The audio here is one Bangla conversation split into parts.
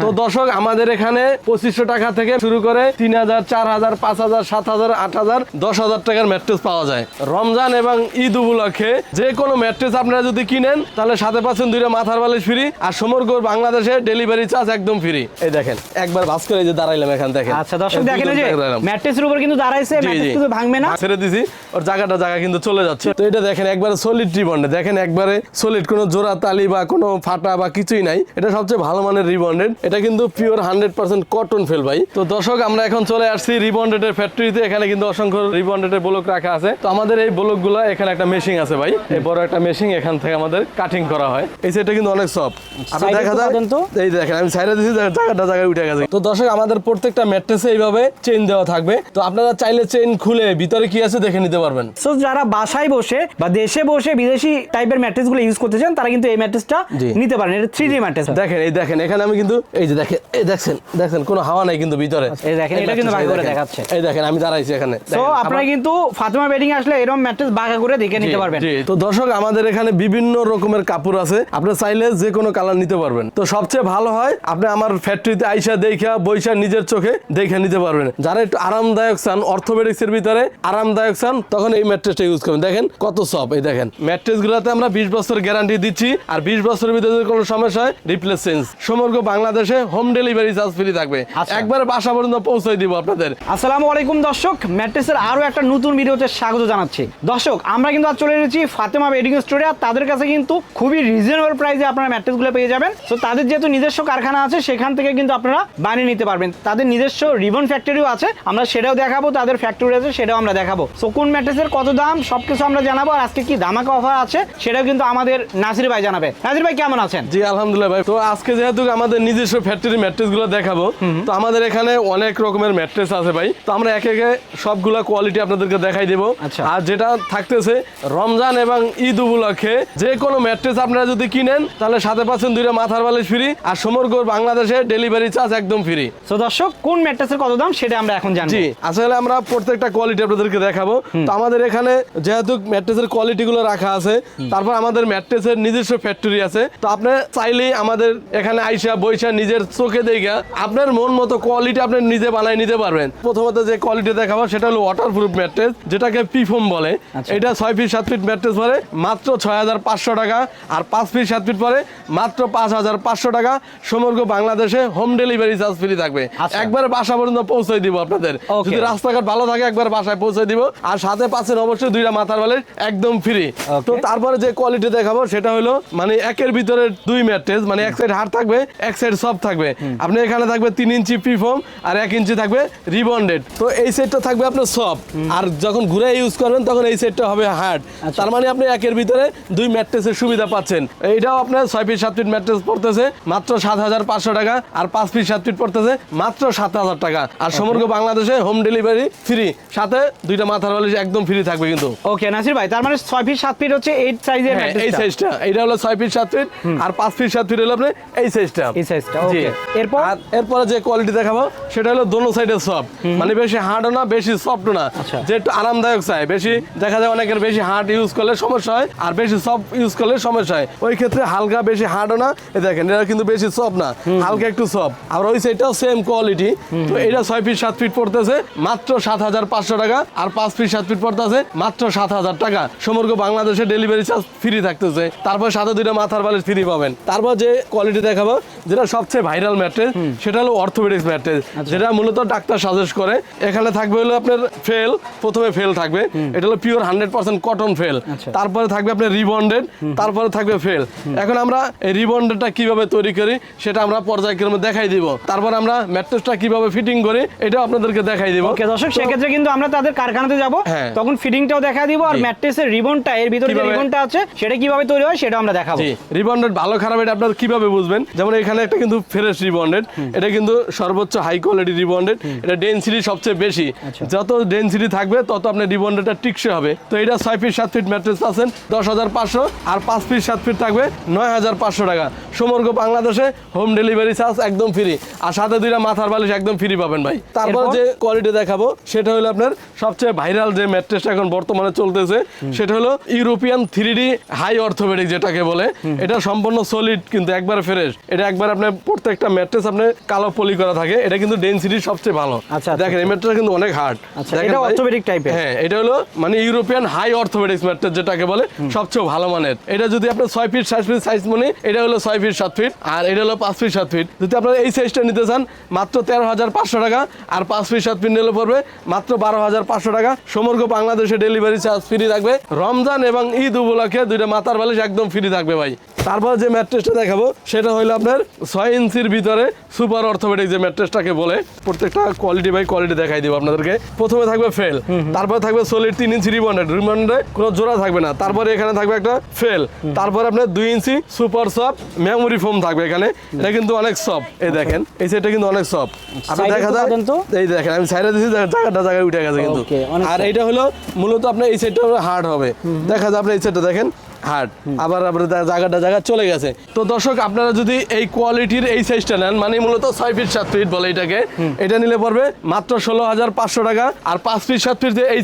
তো দর্শক আমাদের এখানে 2500 টাকা থেকে শুরু করে 3000, 4000, 5000, 7000, 8000, 10,000 টাকার ম্যাট্রেস পাওয়া যায়। রমজান এবং ঈদ উপলক্ষে যে কোনো ম্যাট্রেস আপনারা যদি কিনেন তাহলে সাথে পাচ্ছেন 2টা মাথার বালিশ ফ্রি আর সমগ্র বাংলাদেশে ডেলিভারি চার্জ একদম ফ্রি। এই দেখেন একবার ভাঁজ করে এই যে দাঁড়াইলাম এখান থেকে। আচ্ছা দর্শক দেখেন এই যে ম্যাট্রেসের উপর কিন্তু দাঁড়াইছে, ম্যাট্রেস কিন্তু ভাঙবে না, ছেড়ে দিছি ওর জায়গা কিন্তু চলে যাচ্ছে। তো এটা দেখেন একবারে সলিড রিবন্ডেড, দেখেন একবারে সলিড, কোনো জোড়া তালি বা কোনো ফাটা বা কিছুই নাই। এটা সবচেয়ে ভালো মানের রিবন্ডেড, এটা কিন্তু পিওর 100% কটন ফেল ভাই। তো দর্শক আমরা এখন চলে আসছি রিবন্ডেডের ফ্যাক্টরিতে। এখানে কিন্তু অসংখ্য রিবন্ডেডের ব্লক রাখা আছে। তো আমাদের এই ব্লকগুলো এখানে একটা মেশিন আছে ভাই, এই বড় একটা মেশিন, এখান থেকে আমাদের কাটিং করা হয়। এই সেটটা কিন্তু অনেক সফট, আপনি দেখা যায় এই দেখেন আমি সাইডে দিছি জায়গায় উঠে গেছে। তো দর্শক আমাদের প্রত্যেকটা ম্যাট্রেসে এইভাবে চেইন দেওয়া থাকবে, তো আপনারা চাইলে চেইন খুলে ভিতরে কি আছে দেখে নিতে পারবেন। সো যারা বাসায় বসে বা দেশে বসে বিদেশি টাইপের ম্যাট্রেসগুলো ইউজ করতে চান তারা কিন্তু এই ম্যাট্রেসটা নিতে পারেন। এটা 3D ম্যাট্রেস। দেখেন এই দেখেন এখানে আমি কিন্তু এই যে দেখেন এই দেখছেন কোনো হাওয়া নাই কিন্তু ভিতরে। এই দেখেন এটা কিন্তু বাঁকা করে দেখাচ্ছে। এই দেখেন আমি দাঁড়াইছি এখানে। সো আপনারা কিন্তু ফাতেমা বেডিং আসলে এরকম ম্যাট্রেস বাঁকা করে দেখে নিতে পারবেন। তো দর্শক আমাদের এখানে বিভিন্ন রকমের কাপড় আছে, আপনি চাইলে যে কোনো কালার নিতে পারবেন। তো সবচেয়ে ভালো হয় আপনি আমার ফ্যাক্টরিতে আইসা দেখা বইসা নিজের চোখে দেখে নিতে পারবেন। যারা একটু আরামদায়ক চান, অর্থোপেডিক্স এর ভিতরে আরামদায়ক চান, তখন এই ম্যাট্রেসটা ইউজ করবেন। দেখেন কত সফট। এই দেখেন ম্যাট্রেস গুলাতে আমরা 20 বছর গ্যারান্টি দিচ্ছি, আর 20 বছরের ভিতরে যদি কোনো সমস্যা হয় রিপ্লেস চেঞ্জ। সমগ্র বাংলাদেশে হোম ডেলিভারি চার্জ ফ্রি থাকবে, একবারে বাসা পর্যন্ত পৌঁছে দিব আপনাদের। আসসালামু আলাইকুম দর্শক, ম্যাট্রেসের আরো একটা নতুন ভিডিওতে স্বাগত জানাচ্ছি। দর্শক আমরা কিন্তু আজ চলে এসেছি ফাতেমা বেডিং স্টোরে, আর তাদের কাছে কিন্তু খুবই রিজনেবল প্রাইসে আপনারা ম্যাট্রেসগুলো পেয়ে যাবেন। তো তাদের যেহেতু নিজস্ব কারখানা আছে সেখান থেকে কিন্তু আপনারা বানিয়ে নিতে পারবেন। তাদের নিজস্ব রিবন ফ্যাক্টরিও আছে, আমরা সেটাও দেখাবো, তাদের ফ্যাক্টরি আছে সেটাও আমরা দেখাবো। সো কোন ম্যাট্রেসের কত দাম সবকিছু আমরা জানাবো, আর আজকে কি ধামাকা অফার আছে সেটাও কিন্তু আমাদের নাসির ভাই জানাবে। নাসির ভাই কেমন আছেন? জি আলহামদুলিল্লাহ ভাই। তো আজকে যেহেতু আমাদের নিজস্ব ফ্যাক্টরি ম্যাট্রেস গুলো দেখাবো, তো আমাদের এখানে অনেক রকমের ম্যাট্রেস আছে ভাই। তো আমরা একে একে সবগুলা কোয়ালিটি আপনাদেরকে দেখাই দেবো। আর যেটা থাকতেছে রমজান এবং ঈদ উপলক্ষে যে কোনো ম্যাট্রেস আপনারা যদি কিনেন তাহলে সাথে পাচ্ছেন 2টা মাথার বালিশ ফ্রি আর সমগ্র বাংলাদেশে ডেলিভারি চার্জ একদম ফ্রি। তো দর্শক কোন ম্যাট্রেসের কত দাম সেটা আমরা এখন জানবো। জি আসলে আমরা প্রত্যেকটা কোয়ালিটি আপনাদেরকে দেখাবো। তো আমাদের এখানে যেহেতু ম্যাট্রেসের কোয়ালিটি গুলো রাখা আছে, তারপর আমাদের ম্যাট্রেসের নিজস্ব ফ্যাক্টরি আছে। তো আপনি চাইলেই আমাদের এখানে আইসা বইসা নিজের চোখে দেখা আপনার মন মতো কোয়ালিটি আপনি নিজে বানাই নিতে পারবেন। প্রথমত যে কোয়ালিটি দেখাবো সেটা হলো ওয়াটারপ্রুফ ম্যাট্রেস, যেটাকে পিফোম বলে। এটা 6 ফিট 7 ফিট ম্যাট্রেস পরে মাত্র 6500 টাকা, আর 5 ফিট 7 ফিট পরে মাত্র 5500 টাকা। সমগ্র বাংলাদেশে হোম ডেলিভারি চার্জ ফ্রি থাকবে, একবারে বাসা পর্যন্ত পৌঁছে দিব আপনাদের। যদি রাস্তাঘাট ভালো থাকে একবার বাসায় পৌঁছে দিব, আর সাথে পাচ্ছেন অবশ্যই 2টা মাথার বালিশ একদম ফ্রি। তো তারপরে যে কোয়ালিটি দেখাবো সেটা হলো মানে একের ভিতরে 2 ম্যাট্রেস, মানে এক সাইড হার্ড থাকবে এক সাইড সফট থাকবে। আপনি এখানে থাকবে 3 ইঞ্চি পিফোম আর 1 ইঞ্চি থাকবে রিবন্ডেড। তো এই সেটটা থাকবে আপনার সফট, আর যখন ঘুরে ইউজ করবেন তখন এই সেটটা হবে হার্ড। তার মানে আপনি একের ভিতরে 2 ম্যাট্রেসের সুবিধা পাচ্ছেন। এইটাও আপনার 6 ফিট 7 ফিট ম্যাট্রেস পড়তেছে মাত্র 7500 টাকা, আর 5 ফিট 7 ফিট পড়তেছে মাত্র 7000 টাকা, আর সমগ্র বাংলাদেশে হোম ডেলিভারি ফ্রি, সাথে 2টা মাথার বালিশ একদম ফ্রি থাকবে কিন্তু। ওকে নাসির ভাই, তার মানে 6 ফিট 7 ফিট হচ্ছে এই সাইজের ম্যাট্রেসটা। এই সাইজটা এটা হলো 6 ফিট 7 ফিট, আর 5 ফিট 7 ফিট হলো আপনি এই সাইজটা। ওকে এরপর যে কোয়ালিটি দেখাবো সেটা হলো দোনো সাইডে সফট, মানে বেশি হার্ডও না বেশি সফটও না, যে একটু আরামদায়ক চাই। বেশি দেখা যায় অনেকের বেশি হার্ড ইউজ করলে সমস্যা হয়, আর বেশি সফট ইউজ করলে সমস্যা হয়। ওই ক্ষেত্রে হালকা বেশি হার্ডও না, এই দেখেন এটা কিন্তু বেশি সফট না, হালকা একটু সফট। আর ওই সাইডটাও সেম কোয়ালিটি। তো এটা 6 ফিট 7 ফিট পড়তেছে মাত্র 7500 টাকা, আর 5 ফিট 7 ফিট পড়তেছে মাত্র 7000 টাকা। সমগ্র বাংলাদেশে ডেলিভারি চার্জ ফ্রি থাকতেছে, তারপর সাথে 2টা মাথার বালিশ ফ্রি পাবেন। তারপর যে কোয়ালিটি দেখাবো যেটা সবচেয়ে ভাইরাল ম্যাট্রেস সেটা হলো অর্থোপেডিক্স ম্যাট্রেস, যেটা মূলত ডাক্তার সাজেস্ট করে। এখানে থাকবে হলো আপনার ফেল, প্রথমে ফেল থাকবে, এটা হলো পিওর 100% কটন ফেল। তারপরে থাকবে আপনার রিবন্ডেড, তারপরে থাকবে ফেল। এখন আমরা এই রিবন্ডেডটা কিভাবে তৈরি করি সেটা আমরা পর্যায়ক্রমে দেখাই দিব। তারপর আমরা ম্যাট্রেসটা কিভাবে ফিটিং করি এটাও আপনাদেরকে দেখাই দিব। ওকে দর্শক, সেক্ষেত্রে কিন্তু আমরা তাদের কারখানাতে যাব, তখন ফিটিংটাও দেখা দিব, আর ম্যাট্রেসের রিবনটা এর ভিতরে যে রিবনটা আছে সেটা কিভাবে তৈরি হয় সেটা আমরা দেখাবো। রিবন্ডেড ভালো খারাপ এটা আপনারা কিভাবে বুঝবেন, যেমন এখানে একটা কিন্তু ফ্রেশ রিবন্ডেড, এটা কিন্তু সর্বোচ্চ হাই কোয়ালিটি রিবন্ডেড, এটা ডেনসিটি সবচেয়ে বেশি। যত ডেনসিটি থাকবে তত আপনার রিবন্ডেডটা টিকসই হবে। তো এটা 6 ফিট 7 ফিট ম্যাট্রেস আছেন 10500, আর 5 ফিট 7 ফিট থাকবে 9500 টাকা। সমগ্র বাংলাদেশে হোম ডেলিভারি চার্জ একদম ফ্রি, আর সাথে 2টা মাথার বালিশ একদম ফ্রি পাবেন ভাই। তারপর যে কোয়ালিটি দেখাবো সেটা হলো আপনার সবচেয়ে ভাইরাল যে ম্যাট্রেসটা এখন বর্তমানে চলতেছে সেটা হলো ইউরোপিয়ান 3D হাই অর্থোপেডিক যেটাকে বলে। এটা সম্পূর্ণ সলিড কিন্তু একবার ফ্রেশ, এটা একবার আপনি প্রত্যেকটা ম্যাট্রেস আপনার কালো পলি করা থাকে, এটা কিন্তু ডেনসিটি সবচেয়ে ভালো। আচ্ছা, দেখেন এই ম্যাট্রেসটা কিন্তু অনেক হার্ড। আচ্ছা, এটা অর্থোপেডিক টাইপের। হ্যাঁ, এটা হলো মানে ইউরোপিয়ান হাই অর্থোপেডিক্স ম্যাট্রেস যেটাকে বলে, সবচেয়ে ভালো মানের। এটা যদি আপনার 6 ফিট 7 ফিট সাইজ মানে, এটা হলো 6 ফিট 7 ফিট, আর এটা হলো 5 ফিট 7 ফিট। যদি আপনারা এই সাইজটা নিতে চান মাত্র 13,500 টাকা, আর 5 ফিট 7 ফিট নিলে পড়বে মাত্র 12,500 টাকা। সমগ্র বাংলাদেশে ডেলিভারি চার্জ ফ্রি থাকবে। রমজান এবং ঈদ উপলক্ষে দুইটা মাথার বালিশ একদম ফ্রি থাকবে ভাই। তারপর যে ম্যাট্রেসটা দেখাবো সেটা হলো আপনার 6 ইঞ্চির ভিতরে সুপার অর্থোপেডিক যে ম্যাট্রেসটাকে বলে। প্রত্যেকটা কোয়ালিটি বাই কোয়ালিটি দেখাই দিব আপনাদেরকে। প্রথমে থাকবে ফেল, তারপর থাকবে সলিড 3 ইঞ্চি রিবন্ডেড, রিবন্ডে কোনো জোড়া থাকবে না। তারপরে এখানে থাকবে একটা ফেল, তারপর আপনার 2 ইঞ্চি সুপার সফট মেমোরি ফোম থাকবে এখানে। এটা কিন্তু অনেক সফট, এই দেখেন এই সাইডটা কিন্তু অনেক সফট। আপনি দেখা যায় এই দেখেন আমি সাইডে দিয়েছি, জায়গায় উঠে গেছে কিন্তু। আর এটা হলো মূলত আপনার এই সাইডটা হার্ড হবে, দেখা যায় আপনি এই সাইডটা দেখেন হার্ড, আবার জায়গা চলে গেছে। তো দর্শক আপনারা যদি এই কোয়ালিটির এই সাইজটা নেন, মানে মূলত 6 ফিট 7 ফিট বলে এটাকে, এটা নিলে পড়বে মাত্র 16,500 টাকা। আর 5 ফিট 7 ফিট যে এই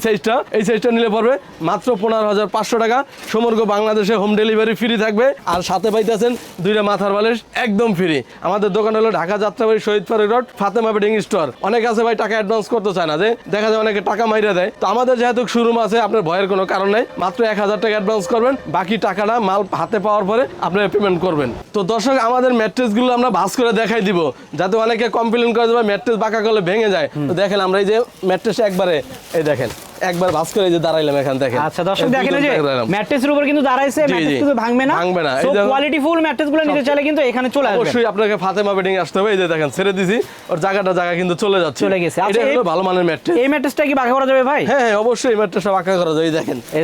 সাইজটা নিলে পড়বে মাত্র 15,500 টাকা। সমগ্র বাংলাদেশে হোম ডেলিভারি ফ্রি থাকবে। আর সাথে পাইতেছেন দুইটা মাথার বালিশ একদম ফ্রি। আমাদের দোকান হলো Dhaka Jatrabari Shahid Faruk road, Fatema bedding store. অনেক আছে ভাই টাকা অ্যাডভান্স করতে চায় না, যে দেখা যায় অনেকে টাকা মাইরা দেয়। তো আমাদের যেহেতু শোরুম আছে, আপনার ভয়ের কোনো কারণ নাই। মাত্র 1,000 টাকা অ্যাডভান্স করবেন, বাকি টাকাটা মাল হাতে পাওয়ার পরে আপনারা পেমেন্ট করবেন। তো দর্শক আমাদের ম্যাট্রেসগুলো আমরা ভাঁজ করে দেখাই দিব, যাতে অনেকে কমপ্লেন করে যে ম্যাট্রেস বাঁকা করলে ভেঙে যায়। তো দেখেন আমরা এই যে ম্যাট্রেস একবারে এই দেখেন একবার ভাঁজ করে যে দাঁড়াইলাম এখান থেকে। আচ্ছা দর্শক দেখেন এই যে ম্যাট্রেসের উপর কিন্তু দাঁড়াইছে, ম্যাট্রেস কিন্তু ভাঙবে না। সো কোয়ালিটি ফুল ম্যাট্রেসগুলো নিতে চাইলে কিন্তু এখানে চলে আসবে। অবশ্যই আপনাকে ফাতেমা বেডিং আসতে হবে। এই যে দেখেন ছেড়ে দিছি, ওর জায়গা কিন্তু চলে যাচ্ছে, চলে গেছে। এটা হলো ভালো মানের ম্যাট্রেস। এই ম্যাট্রেসটা কি বাঁকা করা যাবে ভাই? হ্যাঁ অবশ্যই এই ম্যাট্রেসটা বাঁকা করা যাবে। এই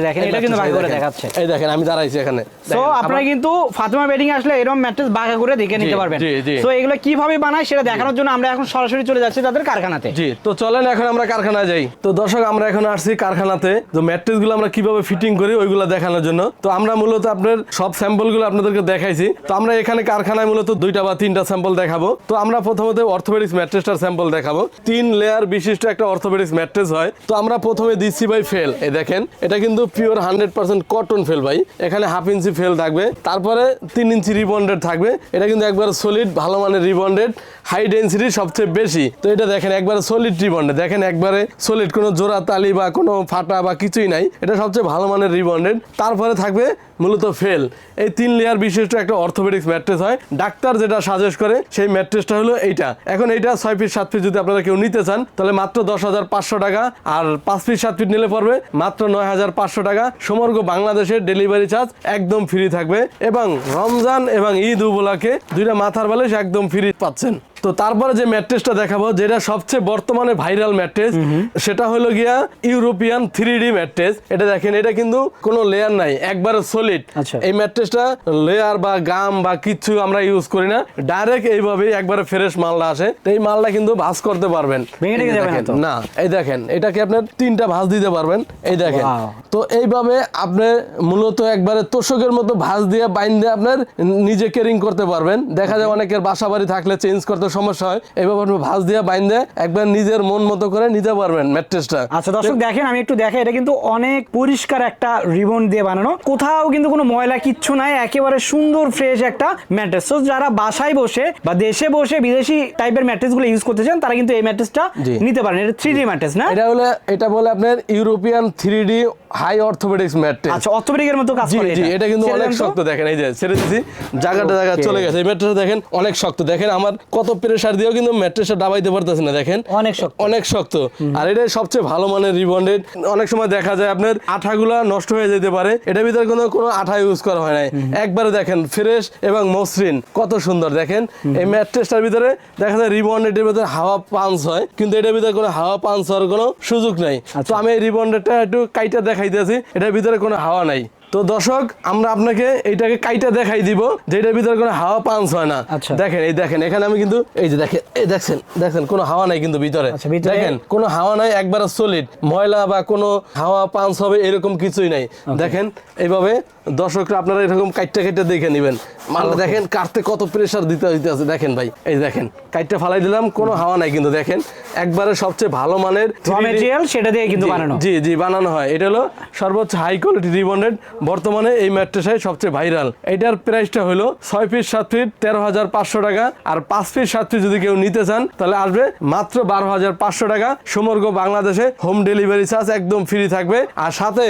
দেখেন এটা কিন্তু বাঁকা করে দেখাচ্ছে। এই দেখেন আমি দাঁড়াইছি এখানে। সো আপনারা কিন্তু ফাতেমা বেডিং আসলে এরকম ম্যাট্রেস বাঁকা করে দেখে নিতে পারবেন। সো এগুলো কিভাবে বানায় সেটা দেখানোর জন্য আমরা এখন সরাসরি চলে যাচ্ছি তাদের কারখানাতে। জি, তো চলেন এখন আমরা কারখানায় যাই। তো দর্শক আমরা এখন আসছি কারখানাতে, তো ম্যাট্রেসগুলো আমরা কিভাবে ফিটিং করি ওইগুলো দেখানোর জন্য। তো আমরা মূলত আপনার সব স্যাম্পলগুলো আপনাদেরকে দেখাইছি। তো আমরা এখানে কারখানায় মূলত 2টা বা 3টা স্যাম্পল দেখাবো। তো আমরা প্রথমত অর্থোপেডিক্স ম্যাট্রেসটার স্যাম্পল দেখাবো। 3 লেয়ার বিশিষ্ট একটা অর্থোপেডিক্স ম্যাট্রেস হয়। তো আমরা প্রথমে দিচ্ছি ভাই ফেল, এই দেখেন এটা কিন্তু পিওর 100% কটন ফেল ভাই। এখানে 1/2 ইঞ্চি ফেল থাকবে, তারপরে 3 ইঞ্চি রিবন্ডেড থাকবে। এটা কিন্তু একবার সলিড ভালো মানের রিবন্ডেড, হাই ডেন্সিটি সবচেয়ে বেশি। তো এটা দেখেন একবারে সলিড রিবন্ডেড, দেখেন একবারে সলিড, কোনো জোড়া তালি বা কোনো ফাটা বা কিছুই নাই। এটা সবচেয়ে ভালো মানের রিবন্ডেড। তারপরে থাকবে মূলত ফেল। এই 3 লেয়ার বিশিষ্ট একটা অর্থোপেডিক্স ম্যাট্রেস হয়। ডাক্তার যেটা সাজেস্ট করে সেই ম্যাট্রেসটা হলো এইটা। এখন এইটা 6 ফিট 7 ফিট যদি আপনারা কেউ নিতে চান তাহলে মাত্র 10,500 টাকা, আর 5 ফিট 7 ফিট নিলে পড়বে মাত্র 9,500 টাকা। সমগ্র বাংলাদেশের ডেলিভারি চার্জ একদম ফ্রি থাকবে, এবং রমজান এবং ঈদ উপলক্ষে 2টা মাথার বালিশ একদম ফ্রি পাচ্ছেন। তো তারপরে যে ম্যাট্রেসটা দেখাবো, যেটা সবচেয়ে বর্তমানে ভাইরাল ম্যাট্রেস, সেটা হলো গিয়া ইউরোপিয়ান 3D ম্যাট্রেস। এটা দেখেন এটা কিন্তু কোনো লেয়ার নাই, একবারে সলিড। এই ম্যাট্রেসটা লেয়ার বা গাম বা কিছু আমরা ইউজ করি না, ডাইরেক্ট এইভাবেই একবারে ফ্রেশ মালটা আসে। তো এই মালটা কিন্তু ভাঁজ করতে পারবেন না। এই দেখেন এটাকে আপনার 3টা ভাঁজ দিতে পারবেন, এই দেখেন। তো এইভাবে আপনি মূলত একবারে তোষকের মতো ভাঁজ দিয়ে বাইন্ধে আপনার নিজে কেরিং করতে পারবেন। দেখা যায় অনেকের বাসা বাড়ি থাকলে চেঞ্জ করতে সমস্যা হয়, এইভাবে ভাঁজ দিয়ে বাইন্ধে একবার নিজের মন মতো করে নিতে পারবেন ম্যাট্রেসটা। আচ্ছা দর্শক দেখেন আমি একটু দেখাই, এটা কিন্তু অনেক পরিষ্কার একটা রিবন দিয়ে বানানো, কোথাও কিন্তু কোনো ময়লা কিচ্ছু নাই, একেবারে সুন্দর ফ্রেশ একটা ম্যাট্রেস। তো যারা বাসায় বসে বা দেশে বসে বিদেশি টাইপের ম্যাট্রেস গুলো ইউজ করতে চান তারা কিন্তু এই ম্যাট্রেসটা নিতে পারেন। এটা 3D ম্যাট্রেস না, এটা বলে আপনার European 3D high orthopaedics mattress. আচ্ছা অর্থোপেডিকের মতো কাজ করে এটা। এটা কিন্তু অনেক শক্ত, দেখেন এই যে ছেড়ে দিছি, জায়গা চলে গেছে। এই ম্যাট্রেসটা দেখেন অনেক শক্ত, দেখেন আমার কত প্রেসার দিয়েও কিন্তু ম্যাট্রেসটা দাবাইতে পারতেছে না, দেখেন অনেক শক্ত। আর এটা সবচেয়ে ভালো মানের রিবন্ডেড। অনেক সময় দেখা যায় আপনার আঠাগুলা নষ্ট হয়ে যেতে পারে, এটার ভিতরে কোনো আঠা ইউজ করা হয় নাই, একবারে দেখেন ফ্রেশ এবং মসৃণ, কত সুন্দর। দেখেন এই ম্যাট্রেসটার ভিতরে দেখা যায় রিবন্ডেডের ভিতরে হাওয়া পাঞ্চ হয়, কিন্তু এটার ভিতরে কোনো হাওয়া পাঞ্চ হওয়ার কোনো সুযোগ নাই। তো আমি এই রিবন্ডেডটা একটু কাইটা দেখাইতেছি, এটার ভিতরে কোনো হাওয়া নাই। তো দর্শক আমরা আপনাকে এইটাকে কাইটা দেখাই দিব, যেটার ভিতরে কোনো হাওয়া পাঞ্চ হয় না। দেখেন এই দেখেন এখানে আমি কিন্তু এই যে দেখেন এই দেখছেন কোনো হাওয়া নাই কিন্তু ভিতরে, দেখেন কোনো হাওয়া নাই, একবারে সলিড, ময়লা বা কোনো হাওয়া পাঞ্চ হবে এরকম কিছুই নাই। দেখেন এইভাবে দর্শকরা আপনারা এরকম কাইটটা কাইটটা দেখে নেবেন মালটা দেখেন কাটতে কত প্রেসার দিতে হইতেছে দেখেন ভাই এই দেখেন কাইটটা ফালাই দিলাম কোনো হাওয়া নাই কিন্তু দেখেন একবারে সবচেয়ে ভালো মানের ম্যাটেরিয়াল সেটা দিয়ে কিন্তু বানানো। জি জি বানানো হয় এটা হলো সর্বোচ্চ হাই কোয়ালিটি রিবন্ডেড বর্তমানে এই ম্যাট্রেসটাই সবচেয়ে ভাইরাল এটার প্রাইসটা হলো 6 ফিট 7 ফিট 13,500 টাকা আর 5 ফিট 7 ফিট যদি কেউ নিতে চান তাহলে আসবে মাত্র 12,500 টাকা সমগ্র বাংলাদেশে হোম ডেলিভারি চার্জ একদম ফ্রি থাকবে আর সাথে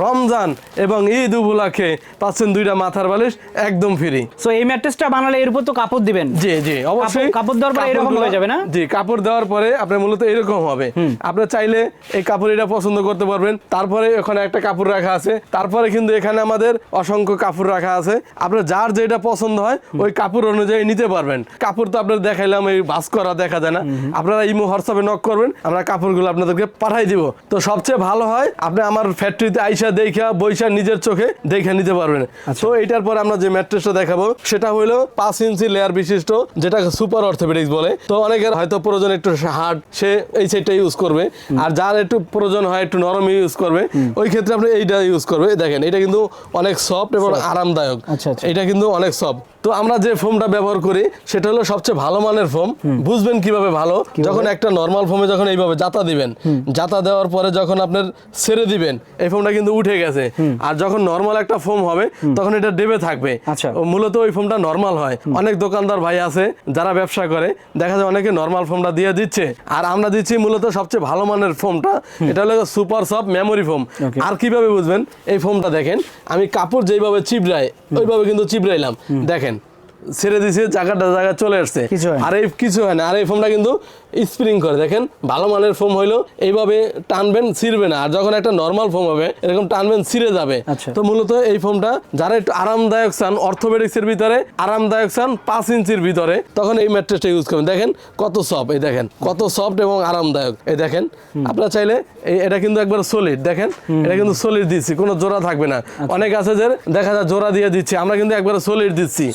রমজান এবং ঈদ উপলক্ষে পাচ্ছেন 2টা মাথার বালিশ একদম ফ্রি। সো এই ম্যাট্রেসটা বানালে এর উপর তো কাপড় দিবেন? জি জি অবশ্যই কাপড় দেওয়ার পরে এরকম হয়ে যাবে না? জি কাপড় দেওয়ার পরে আপনি মূলত এরকম হবে আপনি চাইলে এই কাপড় এটা পছন্দ করতে পারবেন তারপরে ওখানে একটা কাপড় রাখা আছে তারপরে কিন্তু এখানে আমাদের অসংখ্য কাপড় রাখা আছে আপনার যার যেটা পছন্দ হয় ওই কাপড় অনুযায়ী নিতে পারবেন কাপড় তো আপনার দেখাইলাম এই ভাঁজ করা দেখা যায় না আপনারা ইমো হোয়াটসঅ্যাপে নক করবেন আমরা কাপড়গুলো আপনাদেরকে পাঠাই দিব তো সবচেয়ে ভালো হয় আপনি আমার ফ্যাক্টরিতে আইসা দেখা বইসা নিজের চোখে দেখে নিতে পারবেন। তো এইটার পর আমরা যে ম্যাট্রেসটা দেখাবো সেটা হলো 5 ইঞ্চি লেয়ার বিশিষ্ট যেটা সুপার অর্থোপেডিক্স বলে তো অনেকের হয়তো প্রয়োজন একটু হার্ড সে এই সেটটা ইউজ করবে আর যার একটু প্রয়োজন হয় একটু নরম ইউজ করবে ওই ক্ষেত্রে আপনি এইটা ইউজ করবে দেখেন এটা কিন্তু অনেক সফট এবং আরামদায়ক এটা কিন্তু অনেক সফট। তো আমরা যে ফোমটা ব্যবহার করি সেটা হলো সবচেয়ে ভালো মানের ফোম বুঝবেন কিভাবে ভালো যখন একটা নরমাল ফোমে যখন এইভাবে জাতা দিবেন জাতা দেওয়ার পরে যখন আপনার ছেড়ে দিবেন এই ফোমটা কিন্তু উঠে গেছে আর যখন নরমাল একটা ফোম হবে তখন এটা ডেবে থাকবে মূলত ওই ফোমটা নরমাল হয় অনেক দোকানদার ভাই আছে যারা ব্যবসা করে দেখা যায় অনেকে নরমাল ফোমটা দিয়ে দিচ্ছে আর আমরা দিচ্ছি মূলত সবচেয়ে ভালো মানের ফোমটা এটা হলো সুপার সফট মেমোরি ফোম। আর কিভাবে বুঝবেন এই ফোমটা দেখেন আমি কাপড় যেভাবে চিপড়াই ওইভাবে কিন্তু চিপড়াইলাম দেখেন ছেড়ে দিয়েছে জায়গাটা জায়গায় চলে আসছে আর এই কিছু হয় না আর এই ফোমটা কিন্তু স্প্রিং করে দেখেন ভালো মানের ফোম হইলো এইভাবে টানবেন ছিঁড়বে না আর যখন একটা নরমাল ফোম হবে এরকম টানবেন ছিঁড়ে যাবে। তো মূলত এই ফোমটা যারা একটু আরামদায়ক চান অর্থোপেডিক্স এর ভিতরে আরামদায়ক চান 5 ইঞ্চির ভিতরে তখন এই ম্যাট্রেসটা ইউজ করবেন দেখেন কত সফট এই দেখেন কত সফট এবং আরামদায়ক এই দেখেন আপনারা চাইলে এটা কিন্তু একবার সলিড দেখেন এটা কিন্তু সলিড দিচ্ছি কোনো জোড়া থাকবে না অনেক আছে যে দেখা যায় জোড়া দিয়ে দিচ্ছি আমরা কিন্তু একবার সলিড দিচ্ছি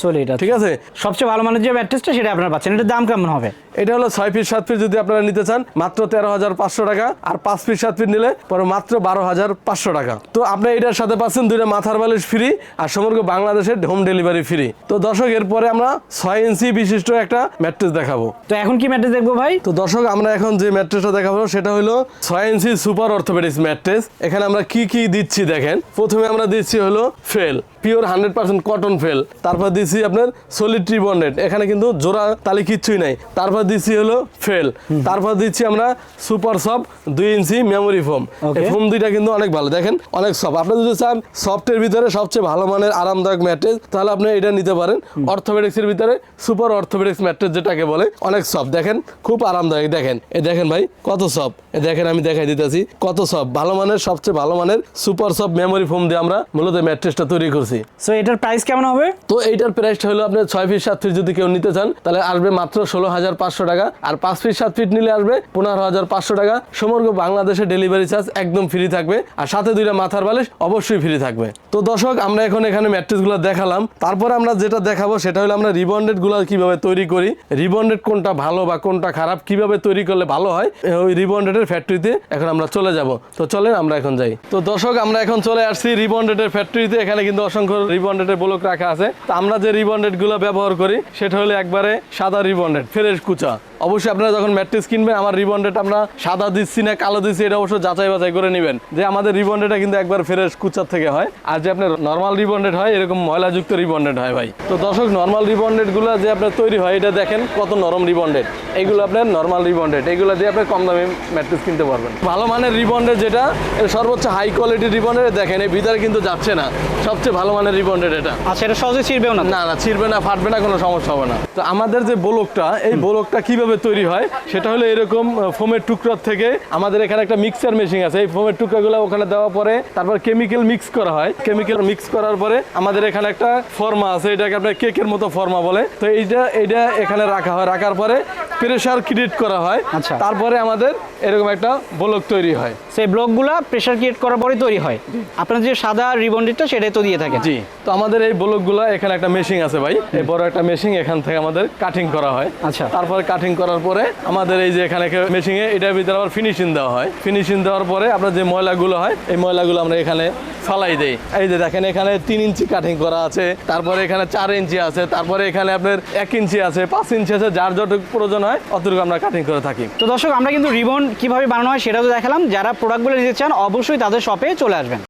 ঠিক আছে। সবচেয়ে ভালো মানের যে ম্যাট্রেসটা সেটা আপনারা পাচ্ছেন এটার দাম কেমন হবে? এটা হলো 6 ফিট 7 ফিট যদি আপনারা নিতে চান মাত্র 13,500 টাকা আর 5 ফিট 7 ফিট নিলে পরে মাত্র 12,500 টাকা। তো আপনি এটার সাথে পাচ্ছেন 2টা মাথার বালিশ ফ্রি আর সমগ্র বাংলাদেশের হোম ডেলিভারি ফ্রি। তো দর্শক এরপরে আমরা 6 ইঞ্চি বিশিষ্ট একটা ম্যাট্রেস দেখাবো। তো এখন কি ম্যাট্রেস দেখবো ভাই? তো দর্শক আমরা এখন যে ম্যাট্রেসটা দেখাবো সেটা হলো 6 ইঞ্চি সুপার অর্থোপেডিক্স ম্যাট্রেস। এখানে আমরা কি কি দিচ্ছি দেখেন প্রথমে আমরা দিচ্ছি হলো ফেল পিওর 100% কটন ফেল তারপর দিচ্ছি আপনার সলিড রিবন্ডেড এখানে কিন্তু জোড়া তালি কিচ্ছুই নাই তারপর দিচ্ছি হলো ফেল তারপর দিচ্ছি আমরা সুপার সফট 2 ইঞ্চি মেমোরি ফোম এই ফোম দুইটা কিন্তু অনেক ভালো দেখেন অনেক সফট আপনি যদি চান সফটের ভিতরে সবচেয়ে ভালো মানের আরামদায়ক ম্যাট্রেস তাহলে আপনি এটা নিতে পারেন অর্থোপেডিক্স এর ভিতরে সুপার অর্থোপেডিক্স ম্যাট্রেস যেটাকে বলে অনেক সফট দেখেন খুব আরামদায়ক দেখেন এই দেখেন ভাই কত সফট এই দেখেন আমি দেখাই দিতেছি কত সফট ভালো মানের সবচেয়ে ভালো মানের সুপার সফট মেমোরি ফোম দিয়ে আমরা মূলত ম্যাট্রেসটা তৈরি করছি। সো এটার প্রাইস কেমন হবে? তো এইটার প্রাইসটা হলো আপনি 6 ফিট 7 ফিট যদি কেউ নিতে চান তাহলে আসবে মাত্র 16,500 টাকা আর 5 ফিট 7 ফিট নিলে আসবে 15,500 টাকা সমগ্র বাংলাদেশে ডেলিভারি চার্জ একদম ফ্রি থাকবে আর সাথে 2টা মাথার বালিশ অবশ্যই ফ্রি থাকবে। তো দর্শক আমরা এখন এখানে ম্যাট্রেসগুলো দেখালাম তারপর আমরা যেটা দেখাবো সেটা হলো আমরা রিবন্ডেড গুলো কিভাবে তৈরি করি রিবন্ডেড কোনটা ভালো বা কোনটা খারাপ কিভাবে তৈরি করলে ভালো হয় ওই রিবন্ডেডের ফ্যাক্টরিতে এখন আমরা চলে যাব। তো চলেন আমরা এখন যাই। তো দর্শক আমরা এখন চলে আসছি রিবন্ডেডের ফ্যাক্টরিতে এখানে কিন্তু অসংখ্য রিবন্ডেডের ব্লক রাখা আছে। তো আমরা যে রিবন্ডেড গুলো ব্যবহার করি সেটা হলো একবারে সাদা রিবন্ডেড ফ্রেশ কুচা অবশ্যই আপনারা যখন ম্যাট্রেস কিনবেন আমার রিবন্ডেড আমরা সাদা দিচ্ছি না কালো দিচ্ছি এটা অবশ্যই যাচাই বাছাই করে নেবেন যে আমাদের রিবন্ডেডটা কিন্তু একবার ফ্রেশ কুচার থেকে হয় আর যে আপনার নর্মাল রিবন্ডেড হয় এরকম ময়লাযুক্ত রিবন্ডেড হয় ভাই। তো দর্শক নর্মাল রিবন্ডেড গুলো যে আপনার তৈরি হয় এটা দেখেন কত নরম রিবন্ডেড এইগুলো আপনার নর্মাল রিবন্ডেড এইগুলো দিয়ে আপনি কম দামে ম্যাট্রেস কিনতে পারবেন। ভালো মানের রিবন্ডেড যেটা সর্বোচ্চ হাই কোয়ালিটির রিবন্ডেড দেখেন এই ভিতরে কিন্তু যাচ্ছে না সবচেয়ে ভালো মানের রিবন্ডেড এটা। আচ্ছা এটা সহজে ছিড়বেও না? না না ছিড়বে না ফাটবে না কোনো সমস্যা হবে না। তো আমাদের যে ব্লকটা এই ব্লকটা কিভাবে তৈরি হয় সেটা হলো এরকম ফোমের টুকরা থেকে আমাদের এখানে একটা মিক্সার মেশিন আছে এই ফোমের টুকরাগুলো ওখানে দেওয়া পরে তারপর কেমিক্যাল মিক্স করা হয় কেমিক্যাল মিক্স করার পরে আমাদের এখানে একটা ফর্মা আছে এটাকে আপনার কেকের মতো ফর্মা বলে। তো এইটা এখানে রাখা হয় রাখার পরে প্রেসার ক্রিয়েট করা হয় তারপরে আমাদের এরকম একটা ব্লক তৈরি হয়। সেই ব্লকগুলো প্রেসার ক্রিয়েট করার পরে তৈরি হয়। আপনার যে সাদা রিবন্ডিটটা সেটাই তো দিয়ে থাকে। জি, তো আমাদের এই ব্লকগুলো এখানে একটা মেশিন আছে ভাই, এই বড় একটা মেশিন, এখান থেকে আমাদের কাটিং করা হয়। আচ্ছা। তারপরে কাটিং করার পরে আমাদের এই যে এখানে মেশিনে এটার ভিতরে আবার ফিনিশিং দেওয়া হয়। ফিনিশিং দেওয়ার পরে আপনার যে ময়লাগুলো হয় এই ময়লাগুলো আমরা এখানে ফালাই দেই। এই যে দেখেন এখানে 3 ইঞ্চি কাটিং করা আছে, তারপরে এখানে 4 ইঞ্চি আছে, তারপরে এখানে আপনার 1 ইঞ্চি আছে, 5 ইঞ্চি আছে, যার যতটুকু প্রয়োজন হয় অতটুকু আমরা কাটিং করে থাকি। তো দর্শক আমরা কিন্তু রিবন কিভাবে বানানো হয় সেটাও দেখালাম। যারা প্রোডাক্টগুলো নিতে চান অবশ্যই তাদের শপে চলে আসবেন।